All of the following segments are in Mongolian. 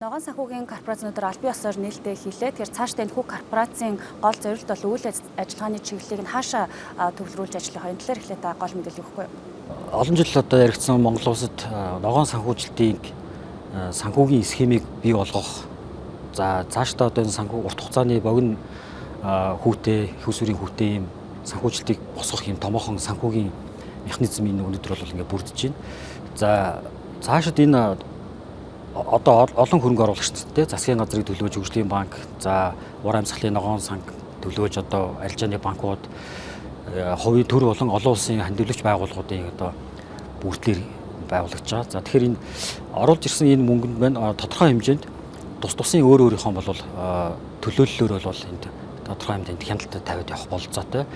Ногоон санхүүгийн корпорацнуудаар аль бие ёсоор нээлттэй хийлээ. Тэгэхээр цаашдаа энэ бүх корпорацийн гол зорилт бол үйл ажиллагааны чиглэлийг нь хаашаа төвлөрүүлж ажиллах вэ? Энэ талаар эхлээд гол мэдээлэл өгөхгүй юу? Олон жил одоо яригдсан Монгол улсад ногоон санхүүжилтийн санхүүгийн схемийг бий болгох. За цаашдаа одоо энэ санхүү урт хугацааны богино хүүтэй, их усүрийн хүүтэй юм санхүүжилтийг босгох юм томоохон санхүүгийн механизмын өнөөдөр бол ингээд бүрдэж байна. За цаашид энэ одоо олон хөрөнгө оруулагчдтэй засгийн газрыг төлөөж хөгжлийн банк, за ур амьсгалын ногоон санхи төлөөж одоо арилжааны банкуд, хувийн төр болон олон улсын хандивлагч байгууллагуудын одоо бүрдлэр байгуулагдж байгаа. За тэгэхээр энэ оруулж ирсэн энэ мөнгөнд маань тодорхой хэмжээнд тус тусын өөрийнхөө бол төлөөллөөр бол энд тодорхой хэмжээнд хяналтад тавиад явах бололцоотой.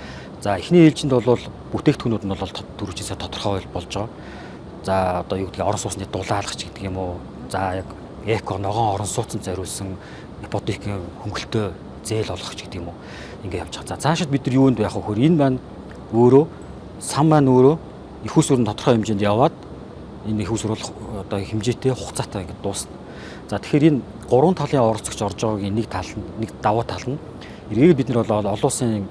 За эхний ээлжинд бол бүтээгдэхүүнүүд нь бол дөрвжээсээ тодорхой болж байгаа. За одоо юу гэдгийг орон сууцны дулаалгач гэдэг юм уу? За яг эко ногоон орон сууцнд зориулсан ипотекийн хөнгөлтөө зээл олгох гэдэг юм уу? Ингээд явж байгаа. За цаашид бид нар юунд байх вэ хөр энэ маань өөрөө сан маань өөрөө их усүрэн тодорхой хэмжээнд яваад энэ их усүр бол одоо хэмжээтэй хугацаатай ингээд дуусна. За тэгэхээр энэ гурван талын оролцогч орж байгаагийн нэг тал нь нэг давуу тал нь эргээд бид нар бол олон улсын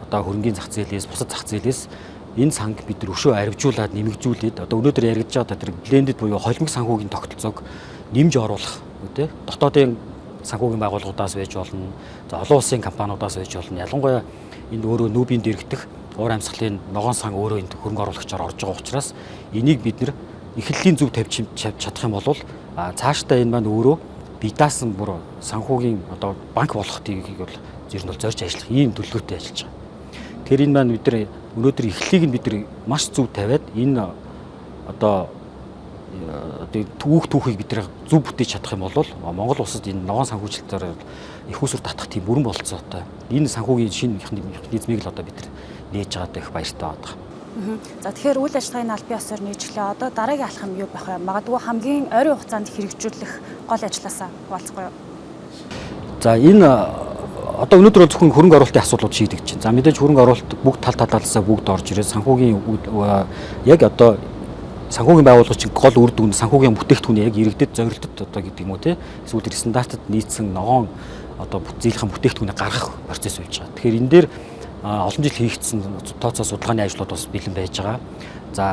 одоо хөрөнгийн зах зээлээс бусад зах зээлээс энэ санг бид нар өшөө арвижуулаад нэмэгжүүлээд одоо өнөөдөр яригдж байгаа тэр блендед буюу холимог санхүүгийн тогтолцоог нэмж оруулах үү дотоодын санхүүгийн байгууллагуудаас байж болно. За олон улсын компаниудаас байж болно. Ялангуяа энд өөрөө нүүбийн дэрэгдэх ур амьсгалын ногоон сан өөрөө энд хөрөнгө оруулагчаар орж байгаа учраас энийг бид нар эхлэлийн зөв тавьж чадах юм бол цаашдаа энэ маань өөрөө бие даасан бүр санхүүгийн одоо банк болох тийг бол зөв нь зорж ажиллах ийм төлөвлөгөөтэй ажиллаж байгаа. Тэгэхээр энэ маань бид нар өнөөдөр эхлэлийг нь бид нар маш зөв тавиад энэ одоо түүхийг бид нар зөв бүтээж чадах юм бол Монгол улсад энэ ногоон санхүүжилтээр их усүр татах тийм бүрэн бололцоотой. Энэ санхүүгийн шинэ механизмыг л одоо бид нар нээж байгаадаа их баяртай байна. За тэгэхээр үйл ажиллагааны аль бие ёсоор нийжлээ. Одоо дараагийн алхам юу байх вэ? Магадгүй хамгийн ойрын хугацаанд хэрэгжүүлэх гол ажлаасаа хуваалцахгүй юу? За энэ одоо өнөөдөр бол зөвхөн хөрөнгө оруулалтын асуудлууд шийдэгдэж байна. За мэдээж хөрөнгө оруулалт бүгд тал талаасаа бүгд орж ирээд санхүүгийн яг одоо санхүүгийн байгууллагын гол үр дүн санхүүгийн бүтээгдэхүүн яг иргэдэд зорилтод одоо гэдэг юм уу те эсвэл тэр стандартад нийцсэн ногоон одоо зээлхэн бүтээгдэхүүнээ гаргах процесс болж байгаа. Тэгэхээр энэ дээр олон жил хийгдсэн тооцоо судалгааны ажлууд бас бэлэн байж байгаа. За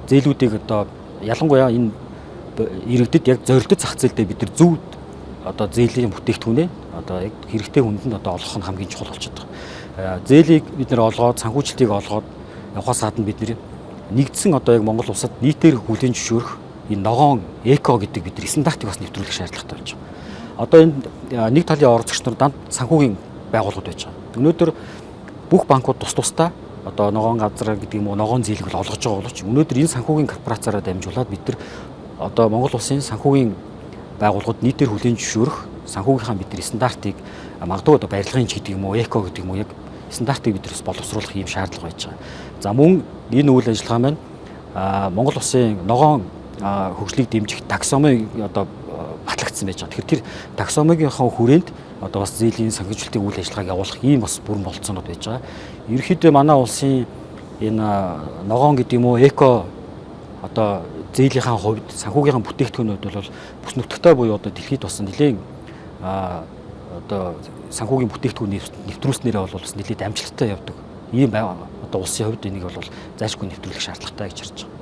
зээлүүдийг одоо ялангуяа энэ иргэдэд яг зорилтод зах зээлдээ бид нар зөв одоо зээлийн бүтээгдэхүүнээ одоо яг хэрэгтэй хүнд нь одоо олгох нь хамгийн чухал болчиход байгаа. Зээлийг бид нар олгоод санхүүжилтийг олгоод явахаас гадна бид нар нэгдсэн одоо яг Монгол улсад нийтээр хүлээн зөвшөөрөх энэ ногоон эко гэдэг бидний стандартыг бас нэвтрүүлэх шаардлагатай байж байгаа. Одоо энэ нэг талын оролцогч нар данд санхүүгийн байгууллагууд байж байгаа. Өнөөдөр бүх банкуд тус тусдаа одоо ногоон газар гэдэг юм уу ногоон зээлийг бол олгож байгаа боловч өнөөдөр энэ санхүүгийн корпорацаараа дамжуулаад бид нар одоо Монгол улсын санхүүгийн байгууллагууд нийтээр хүлээн зөвшөөрөх санхүүгийнхаа бидний стандартыг магадгүй одоо барилгын ч гэдэг юм уу эко гэдэг юм уу яг стандартыг бид бас боловсруулах ийм шаардлага байж байгаа. За мөн энэ үйл ажиллагаа маань Монгол улсын ногоон хөгжлийг дэмжих таксономи одоо батлагдсан байж байгаа. Тэгэхээр тэр таксономигийнхаа хүрээнд одоо бас зээлийн санхүүжилтийн үйл ажиллагааг явуулах ийм бас бүрэн болцоонууд байж байгаа. Ерөнхийдөө манай улсын энэ ногоон гэдэг юм уу эко одоо зээлийнхаа хувьд санхүүгийнхаа бүтээгдэхүүнүүд бол бүс нутагтай буюу одоо дэлхийд бас нэлээд одоо санхүүгийн бүтээгдэхүүн нэвтрүүлснээрээ бол бас нэлээд амжилттай явдаг. Ийм одоо улсын хувьд энийг бол зайлшгүй нэвтрүүлэх шаардлагатай гэж харж байгаа.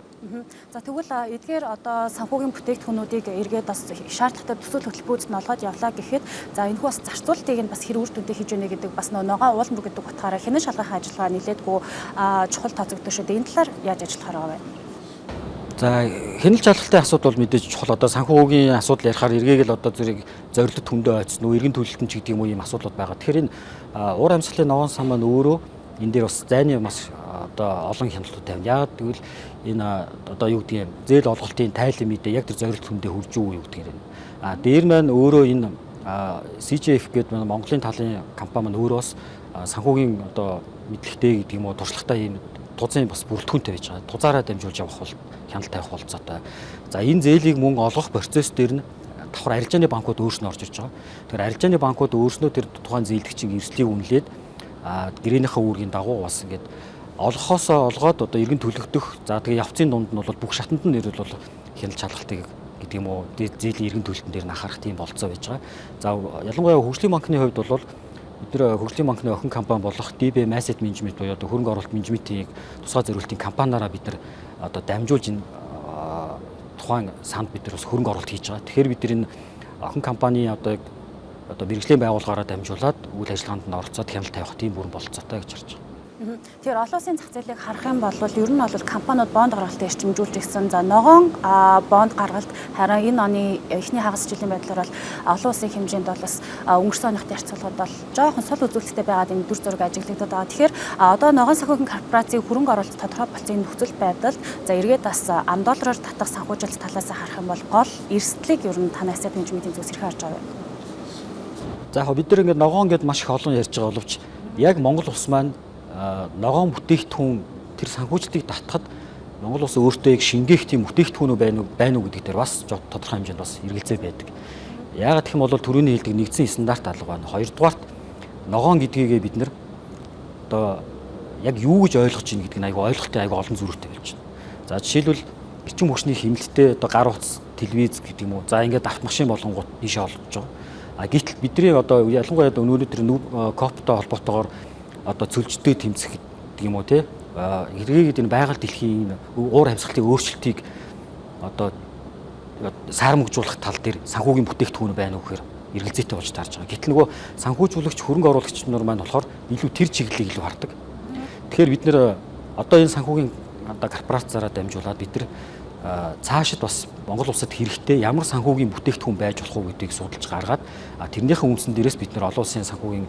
За тэгвэл эдгээр одоо санхүүгийн бүтээгдэхүүнүүдийг эргээд бас шаардлагатай төсөөл хөтөлбөрүүд нь олгоод явлаа гэхэд за энэхүү бас зарцуулалтыг нь бас хэр үр дүнтэй хийж өгнө гэдэг бас ногоон уулан бүр гэдэг утгаараа хянан шалгах ажиллагаа нэлээдгүй чухал тооцогддог шүү дээ. Энэ талаар яаж ажиллахаар байгаа вэ? За хяналт шалгалтын асуудал бол мэдээж чухал. Одоо санхүүгийн асуудал ярихаар эргээд л одоо зэрэг зорилт хүндээ ойцсон уу, эргэн төлөлтөн ч гэдэг юм уу ийм асуудлууд байгаа. Тэгэхээр энэ ур амьсгалын ногоон сан маань өөрөө энэ дээр бас зайны маш одоо олон хяналтууд тавина. Яагаад гэвэл энэ одоо юу гэдэг юм зээл олголтын тайлан мэдээ яг тэр зорилт хүндээ хүрж үү юу гэдгээр юм. Дээр маань өөрөө энэ CJF гэдэг Монголын талын компани маань өөрөө бас санхүүгийн одоо мэдлэгтэй гэдэг юм уу туршлагатай ийм тузын бас бүрэлдэхүүнтэй байж байгаа. Тузаараа дамжуулж явах бол хяналт тавих болцоотой. За энэ зээлийг мөн олгох процесс дээр нь давхар арилжааны банкуд өөрснөө орж ирж байгаа. Тэгэхээр арилжааны банкуд өөрснөө тэр тухайн зээлдэгчийн эрсдлийг үнэлээд гэрээнийхээ үүргийн дагуу бас ингээд олгохоосоо олгоод одоо эргэн төлөгдөх. За тэгээ явцын дунд нь бол бүх шатанд нь нэр бол хяналт шалгалтыг гэдэг юм уу зээлийн иргэн төлөлтөн дээр анхаарах тийм болцоо байж байгаа. За ялангуяа хөгжлийн банкны хувьд бол бид нэр хөгжлийн банкны охин компани болох DBM Asset Management буюу одоо хөрөнгө оруулалт менежментийн тусгай зориултын компаниараа бид нар одоо дамжуулж энэ тухайн санд бид нар бас хөрөнгө оруулалт хийж байгаа. Тэгэхээр бид нар энэ охин компани одоо мэргэжлийн байгууллагаараа дамжуулаад үйл ажиллагаанд нь оролцоод хяналт тавих тийм бүрэн болцоотой гэж харж байгаа. Тэгэхээр олон улсын зах зээлийг харах юм бол ер нь бол компаниуд бонд гаргалтыг эрчимжүүлж ирсэн. За ногоон бонд гаргалт харин энэ оны эхний хагас жилийн байдлаар бол олон улсын хэмжээнд бол бас өнгөрсөн оных харьцуулахад бол жоохон сул үзүүлэлттэй байгаад энэ дүр зураг ажиглагдаад байгаа. Тэгэхээр одоо ногоон санхүүгийн корпорацийн хөрөнгө оруулалт тодорхой болсон нөхцөл байдалд за эргээд бас ам доллараар татах санхүүжилт талаас харах юм бол гол эрсдлийг ер нь танай asset management-ийн зүгээс хэрхэн харж байгаа вэ? За яг бид нар ингээд ногоон гэдээ маш их олон ярьж байгаа боловч яг Монгол улс маань ногоон бүтээгдэхүүн тэр санхүүжилтийг татахад Монгол улс өөртөө яг шингээх тийм бүтээгдэхүүн байна уу гэдэг дээр бас тодорхой хэмжээнд бас эргэлзээ байдаг. Яагаад гэх юм бол түрүүний хэлдэг нэгдсэн стандарт алга байна. Хоёрдугаарт ногоон гэдгийг бид нар одоо яг юу гэж ойлгож байна гэдгийг айгүй ойлголттой айгүй олон зүрхтэй болж байна. За жишээлбэл эрчим хүчний хэмнэлттэй одоо гар утас, телевиз гэдэг юм уу. За ингээд автомашин болонгууд тийшээ олгож байгаа. Гэтэл бидний одоо ялангуяа өнөөдөр КОП-той холбоотойгоор одоо цөлжтэй тэмцэх гэдэг юм уу те эргээгээд энэ байгаль дэлхийн уур амьсгалын өөрчлөлтийг одоо саармөгжүүлэх тал дээр санхүүгийн бүтээгдэхүүн байна уу гэхээр эргэлзээтэй болж таарж байгаа. Гэтэл нөгөө санхүүжүүлэгч хөрөнгө оруулагч нар маань болохоор илүү тэр чиглэлийг илүү хардаг. Тэгэхээр бид нэр одоо энэ санхүүгийн одоо корпорацаараа дамжуулаад бид нар цаашид бас Монгол улсад хэрэгтэй ямар санхүүгийн бүтээгдэхүүн байж болох уу гэдгийг судалж гаргаад тэрнийхэн үндсэн дээрээс бид нар олон улсын санхүүгийн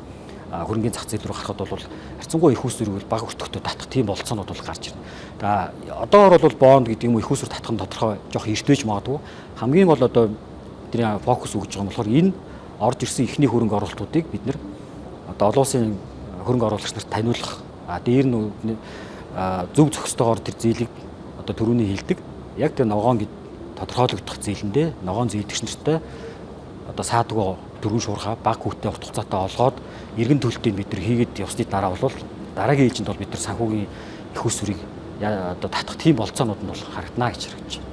хөрөнгөний зах зээл рүү гарахад бол харьцангуй их усүрийг бага өртөгтэй татах тийм болцоонууд бол гарч ирнэ. За одоогор бол бонд гэдэг юм их усүр татах нь тодорхой жоох эртвэж магадгүй. Хамгийн бол одоо бидний фокус өгж байгаа юм болохоор энэ орж ирсэн ихний хөрөнгө оруулалтуудыг бид нэр одоо олон улсын хөрөнгө оруулагч нарт таниулах дээр нь зөв зохистойгоор тэр зээлийг одоо түрүүний хэлдэг яг тэр ногоон гэд тодорхойлогдох зээлэндээ ногоон зээлдэгч нартай одоо саадгүй дөрвөн шуурхаа баг хүүтэй урт хугацаатай олгоод иргэн төлөлтийг бид нар хийгээд явсны дараа бол дараагийн ээлжинд бол бид нар санхүүгийн их усүрийг одоо татах тийм болцоонууд нь бол харагдана гэж харагдаж байна.